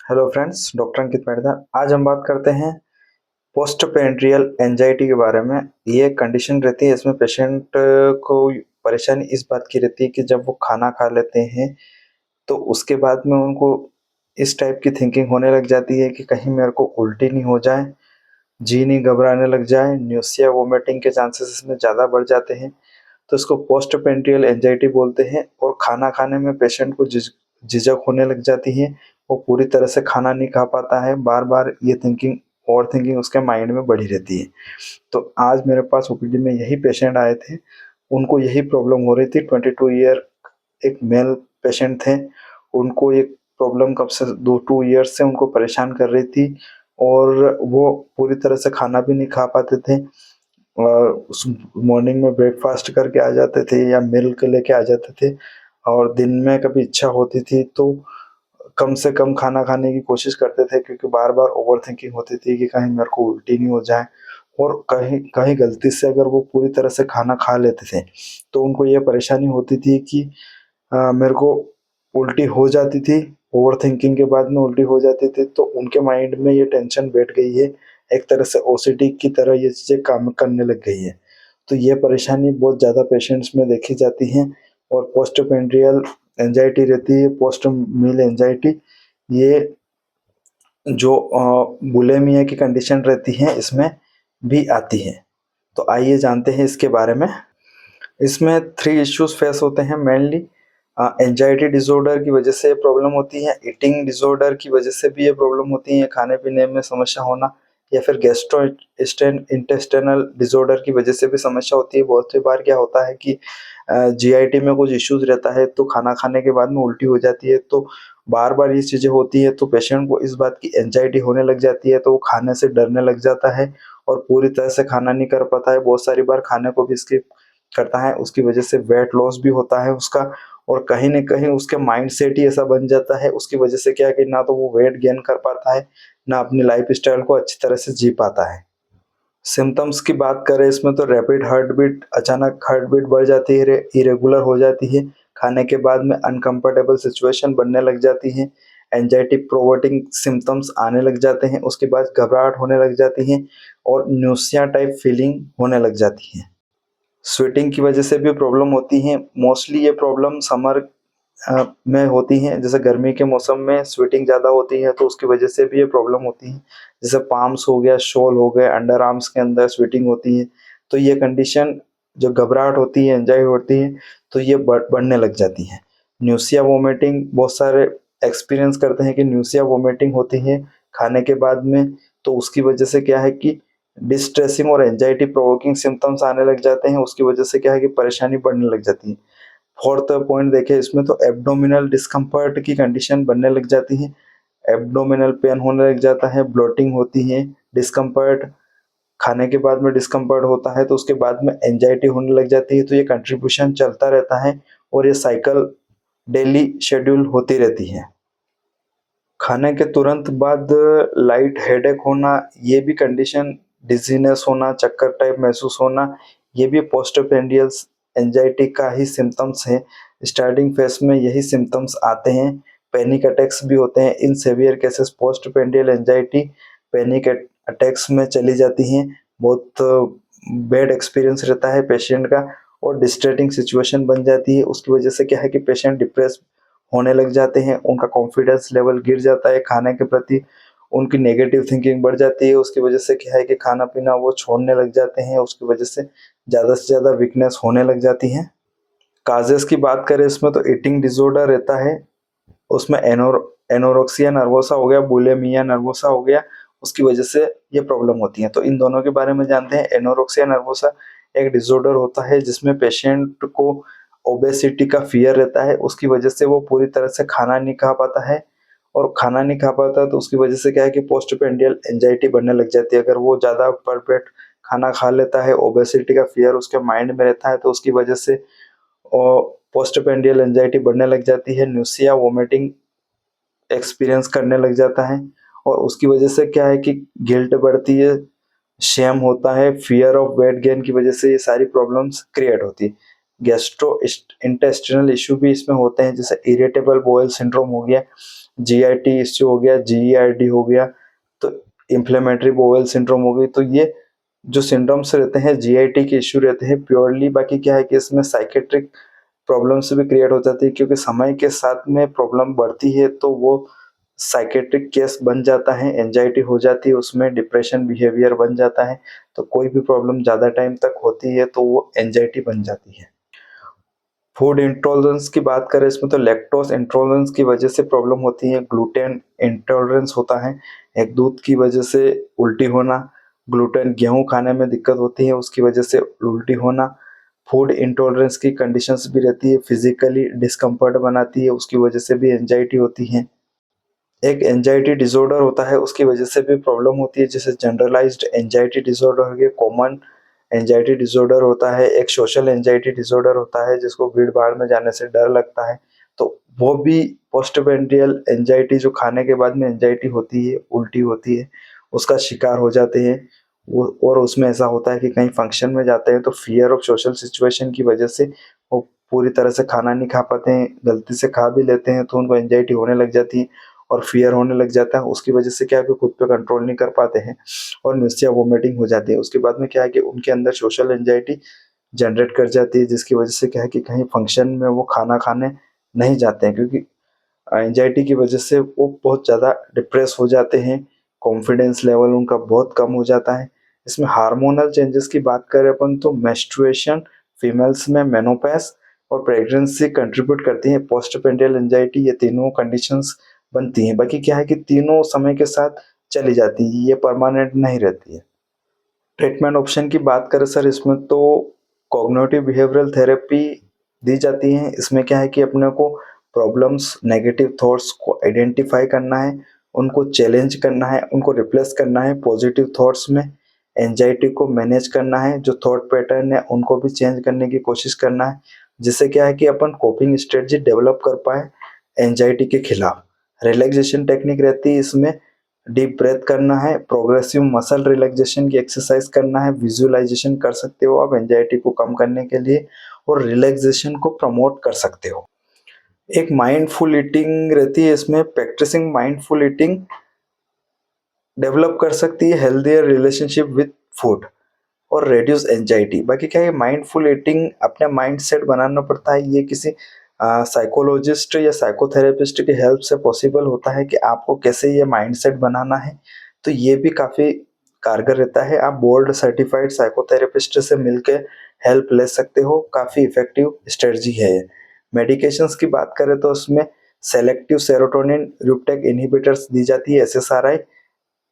Hello friends, doctor अंकित मेहता। आज हम बात करते हैं पोस्ट पेंड्रियल एंजाइटी के बारे में। ये एक कंडीशन रहती है, इसमें पेशेंट को परेशानी इस बात की रहती है कि जब वो खाना खा लेते हैं तो उसके बाद में उनको इस टाइप की थिंकिंग होने लग जाती है कि कहीं मेरे को उल्टी नहीं हो जाए, जी नहीं घबराने लग जाए, न्यूसिया वोमिटिंग के चांसेस इसमें ज़्यादा बढ़ जाते हैं। तो इसको पोस्ट पेंट्रियल एंजाइटी बोलते हैं। और खाना खाने में पेशेंट को झिझक होने लग जाती है, वो पूरी तरह से खाना नहीं खा पाता है, बार बार ये थिंकिंग ओवर थिंकिंग उसके माइंड में बढ़ी रहती है। तो आज मेरे पास ओपीडी में यही पेशेंट आए थे, उनको यही प्रॉब्लम हो रही थी। 22 ईयर एक मेल पेशेंट थे। उनको ये प्रॉब्लम कब से 2 ईयर्स से उनको परेशान कर रही थी और वो पूरी तरह से खाना भी नहीं खा पाते थे। उस मॉर्निंग में ब्रेकफास्ट करके आ जाते थे या मिल्क लेके आ जाते थे, और दिन में कभी इच्छा होती थी तो कम से कम खाना खाने की कोशिश करते थे, क्योंकि बार बार ओवर थिंकिंग होती थी कि कहीं मेरे को उल्टी नहीं हो जाए। और कहीं कहीं गलती से अगर वो पूरी तरह से खाना खा लेते थे तो उनको ये परेशानी होती थी कि मेरे को उल्टी हो जाती थी। ओवर थिंकिंग के बाद में उल्टी हो जाती थी, तो उनके माइंड में ये टेंशन बैठ गई है, एक तरह से ओसीडी की तरह ये चीज़ें काम करने लग गई है। तो ये परेशानी बहुत ज़्यादा पेशेंट्स में देखी जाती है। और पोस्ट पेंड्रियल एंजाइटी रहती है, पोस्ट मील एंजाइटी, ये जो बुलिमिया की कंडीशन रहती है इसमें भी आती है। तो आइए जानते हैं इसके बारे में। इसमें 3 इश्यूज फेस होते हैं मेनली। एंजाइटी डिसऑर्डर की वजह से ये प्रॉब्लम होती है, ईटिंग डिसऑर्डर की वजह से भी ये प्रॉब्लम होती है, खाने पीने में समस्या होना, या फिर गैस्ट्रो इंटेस्टिनल डिसऑर्डर की वजह से भी समस्या होती है। बहुत सी बार क्या होता है कि जीआईटी में कुछ इश्यूज रहता है तो खाना खाने के बाद में उल्टी हो जाती है। तो बार बार ये चीज़ें होती है तो पेशेंट को इस बात की एंजाइटी होने लग जाती है, तो वो खाने से डरने लग जाता है और पूरी तरह से खाना नहीं कर पाता है। बहुत सारी बार खाने को भी स्किप करता है, उसकी वजह से वेट लॉस भी होता है उसका। और कहीं न कहीं उसके माइंडसेट ही ऐसा बन जाता है, उसकी वजह से क्या है कि ना तो वो वेट गेन कर पाता है, ना अपनी लाइफ़स्टाइल को अच्छी तरह से जी पाता है। सिम्पटम्स की बात करें इसमें तो रैपिड हार्ट बीट, अचानक हार्ट बीट बढ़ जाती है, इरेगुलर हो जाती है, खाने के बाद में अनकंफर्टेबल सिचुएशन बनने लग जाती है, एंजाइटी प्रोवोकिंग सिम्पटम्स आने लग जाते हैं, उसके बाद घबराहट होने लग जाती है और न्यूसिया टाइप फीलिंग होने लग जाती है। स्वेटिंग की वजह से भी प्रॉब्लम होती है। मोस्टली ये प्रॉब्लम समर में होती हैं। जैसे गर्मी के मौसम में स्वेटिंग ज़्यादा होती है तो उसकी वजह से भी ये प्रॉब्लम होती है। जैसे पाम्स हो गया, शोल हो गए, अंडर आर्म्स के अंदर स्वेटिंग होती है। तो ये कंडीशन जो घबराहट होती है, एंजाइटी होती है, तो ये बढ़ने लग जाती है। न्यूसिया वोमिटिंग, बहुत सारे एक्सपीरियंस करते हैं कि न्यूसिया वोमिटिंग होती है खाने के बाद में। तो उसकी वजह से क्या है कि डिस्ट्रेसिंग और एंजाइटी प्रोवोकिंग सिम्पटम्स आने लग जाते हैं, उसकी वजह से क्या है कि परेशानी बढ़ने लग जाती है। फोर्थ पॉइंट देखें इसमें तो एब्डोमिनल डिस्कम्फर्ट की कंडीशन बनने लग जाती है, एब्डोमिनल पेन होने लग जाता है, ब्लोटिंग होती है, डिस्कम्फर्ट, खाने के बाद में डिस्कम्फर्ट होता है तो उसके बाद में एंजाइटी होने लग जाती है। तो ये कंट्रीब्यूशन चलता रहता है और ये साइकिल डेली शेड्यूल होती रहती है। खाने के तुरंत बाद लाइट हेडेक होना, ये भी कंडीशन, डिजीनेस होना, चक्कर टाइप महसूस होना, ये भी पोस्टप्रेंडियल एंजाइटी का ही सिम्टम्स है। स्टार्टिंग फेज में यही सिम्टम्स आते हैं। पैनिक अटैक्स भी होते हैं। इन severe cases postprandial anxiety panic attacks में चली जाती हैं। बहुत बैड एक्सपीरियंस रहता है पेशेंट का और डिस्ट्रेटिंग सिचुएशन बन जाती है। उसकी वजह से क्या है कि पेशेंट डिप्रेस होने लग जाते हैं, उनका कॉन्फिडेंस लेवल गिर जाता है खाने के प्रति, उनकी नेगेटिव थिंकिंग बढ़ जाती है। उसकी वजह से क्या है कि खाना पीना वो छोड़ने लग जाते हैं, उसकी वजह से ज़्यादा वीकनेस होने लग जाती है। काजेस की बात करें इसमें तो ईटिंग डिसऑर्डर रहता है, उसमें एनोरेक्सिया नर्वोसा हो गया, बुलिमिया नर्वोसा हो गया, उसकी वजह से ये प्रॉब्लम होती है। तो इन दोनों के बारे में जानते हैं। एनोरेक्सिया नर्वोसा एक डिसऑर्डर होता है जिसमें पेशेंट को ओबेसिटी का फियर रहता है, उसकी वजह से वो पूरी तरह से खाना नहीं खा पाता है, और खाना नहीं खा पाता तो उसकी वजह से क्या है कि पोस्टप्रेंडियल एंजाइटी बढ़ने लग जाती है। अगर वो ज़्यादा पर पेट खाना खा लेता है, ओबेसिटी का फियर उसके माइंड में रहता है, तो उसकी वजह से और पोस्टप्रेंडियल एंजाइटी बढ़ने लग जाती है, न्यूसिया वोमिटिंग एक्सपीरियंस करने लग जाता है, और उसकी वजह से क्या है कि गिल्ट बढ़ती है, शेम होता है, फियर ऑफ वेट गेन की वजह से ये सारी प्रॉब्लम्स क्रिएट होती है। गैस्ट्रो इंटेस्टिनल इश्यू भी इसमें होते हैं, जैसे इरिटेबल बोवेल सिंड्रोम हो गया, जीआईटी इश्यू हो गया, जीईआरडी हो गया, तो इन्फ्लेमेटरी बोवेल सिंड्रोम हो गई। तो ये जो सिंड्रोम्स रहते हैं, जीआईटी के इश्यू रहते हैं प्योरली। बाकी क्या है कि इसमें साइकेट्रिक प्रॉब्लम्स भी क्रिएट हो जाती है, क्योंकि समय के साथ में प्रॉब्लम बढ़ती है तो वो साइकेट्रिक केस बन जाता है, एंजाइटी हो जाती है, उसमें डिप्रेशन बिहेवियर बन जाता है। तो कोई भी प्रॉब्लम ज़्यादा टाइम तक होती है तो वो एंजाइटी बन जाती है। फूड इंटॉलरेंस की बात करें इसमें, तो लैक्टोज इंटॉलरेंस की वजह से प्रॉब्लम होती है, ग्लूटेन इंटॉलरेंस होता है, एक दूध की वजह से उल्टी होना, ग्लूटेन गेहूं खाने में दिक्कत होती है उसकी वजह से उल्टी होना, फूड इंटॉलरेंस की कंडीशंस भी रहती है, फिजिकली डिस्कम्फर्ट बनाती है, उसकी वजह से भी एंजाइटी होती है। एक एंजाइटी डिसऑर्डर होता है, उसकी वजह से भी प्रॉब्लम होती है, जैसे जनरलाइज्ड एंजाइटी डिसऑर्डर हो गया, कॉमन एंजाइटी डिसऑर्डर होता है, एक सोशल एंजाइटी डिसऑर्डर होता है जिसको भीड़ भाड़ में जाने से डर लगता है। तो वो भी पोस्टप्रेंडियल एंजाइटी, जो खाने के बाद में एंजाइटी होती है, उल्टी होती है, उसका शिकार हो जाते हैं वो। और उसमें ऐसा होता है कि कहीं फंक्शन में जाते हैं तो फियर ऑफ सोशल सिचुएशन की वजह से वो पूरी तरह से खाना नहीं खा पाते हैं, गलती से खा भी लेते हैं तो उनको एंजाइटी होने लग जाती है और फियर होने लग जाता है। उसकी वजह से क्या है कि खुद पे कंट्रोल नहीं कर पाते हैं और निस्सिया वोमिटिंग हो जाती है। उसके बाद में क्या है कि उनके अंदर सोशल एंजाइटी जनरेट कर जाती है, जिसकी वजह से क्या है कि कहीं फंक्शन में वो खाना खाने नहीं जाते हैं, क्योंकि एंजाइटी की वजह से वो बहुत ज़्यादा डिप्रेस हो जाते हैं, कॉन्फिडेंस लेवल उनका बहुत कम हो जाता है। इसमें हार्मोनल चेंजेस की बात करें अपन, तो मेंस्ट्रुएशन, फीमेल्स में मेनोपॉज और प्रेगनेंसी कंट्रीब्यूट करती है पोस्टपेंडियल एंजाइटी, ये तीनों कंडीशंस बनती हैं। बाकी क्या है कि तीनों समय के साथ चली जाती है, ये परमानेंट नहीं रहती है। ट्रीटमेंट ऑप्शन की बात करें सर, इसमें तो कॉग्निटिव बिहेवियरल थेरेपी दी जाती है। इसमें क्या है कि अपने को प्रॉब्लम्स, नेगेटिव थॉट्स को आइडेंटिफाई करना है, उनको चैलेंज करना है, उनको रिप्लेस करना है पॉजिटिव थॉट्स में, एंजाइटी को मैनेज करना है, जो थॉट पैटर्न है उनको भी चेंज करने की कोशिश करना है, जिससे क्या है कि अपन कोपिंग स्ट्रेटजी डेवलप कर पाए एंजाइटी के खिलाफ। रिलैक्सेशन टेक्निक रहती है इसमें, डीप ब्रेथ करना है, प्रोग्रेसिव मसल रिलैक्सेशन की एक्सरसाइज करना है, विजुअलाइजेशन कर सकते हो आप एंजाइटी को कम करने के लिए, और रिलैक्सेशन को प्रमोट कर सकते हो। एक माइंडफुल ईटिंग रहती है इसमें, प्रैक्टिसिंग माइंडफुल ईटिंग डेवलप कर सकती है हेल्दियर रिलेशनशिप विद फूड और रेड्यूस एंजाइटी। बाकी क्या है, माइंडफुल ईटिंग अपने माइंड सेट बनाना पड़ता है, ये किसी साइकोलॉजिस्ट या साइकोथेरेपिस्ट की हेल्प से पॉसिबल होता है कि आपको कैसे ये माइंड सेट बनाना है। तो ये भी काफ़ी कारगर रहता है, आप बोर्ड सर्टिफाइड साइकोथेरेपिस्ट से मिलकर हेल्प ले सकते हो, काफ़ी इफेक्टिव स्ट्रेटजी है ये। मेडिकेशंस की बात करें तो उसमें सेलेक्टिव सेरोटोनिन रिuptake इनहिबिटर्स दी जाती है, एसएसआरआई,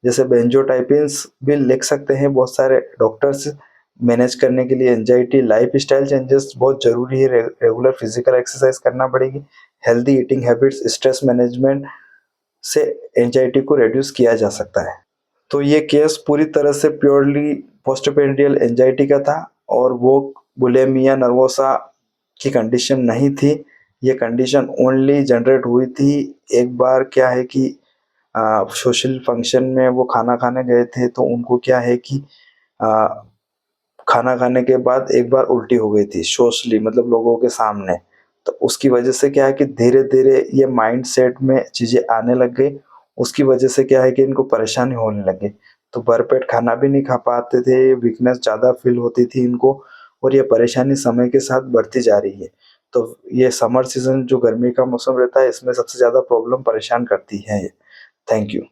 जैसे बेंजोटाइपिन्स भी लिख सकते हैं बहुत सारे डॉक्टर्स मैनेज करने के लिए एंजाइटी। लाइफस्टाइल चेंजेस बहुत ज़रूरी है, रेगुलर फिजिकल एक्सरसाइज करना पड़ेगी, healthy eating habits, stress management से एंजाइटी को रिड्यूस किया जा सकता है। तो ये केस पूरी तरह से प्योरली पोस्टपेंडियल एंजाइटी का था और वो बुलिमिया नर्वोसा की कंडीशन नहीं थी। ये कंडीशन ओनली जनरेट हुई थी एक बार, क्या है कि सोशल फंक्शन में वो खाना खाने गए थे तो उनको क्या है कि आ, खाना खाने के बाद एक बार उल्टी हो गई थी सोशली, मतलब लोगों के सामने। तो उसकी वजह से क्या है कि धीरे धीरे ये माइंड सेट में चीज़ें आने लग गई, उसकी वजह से क्या है कि इनको परेशानी होने लगी। तो भरपेट खाना भी नहीं खा पाते थे, वीकनेस ज़्यादा फील होती थी इनको, और ये परेशानी समय के साथ बढ़ती जा रही है। तो ये समर सीजन जो गर्मी का मौसम रहता है, इसमें सबसे ज़्यादा प्रॉब्लम परेशान करती है। Thank you.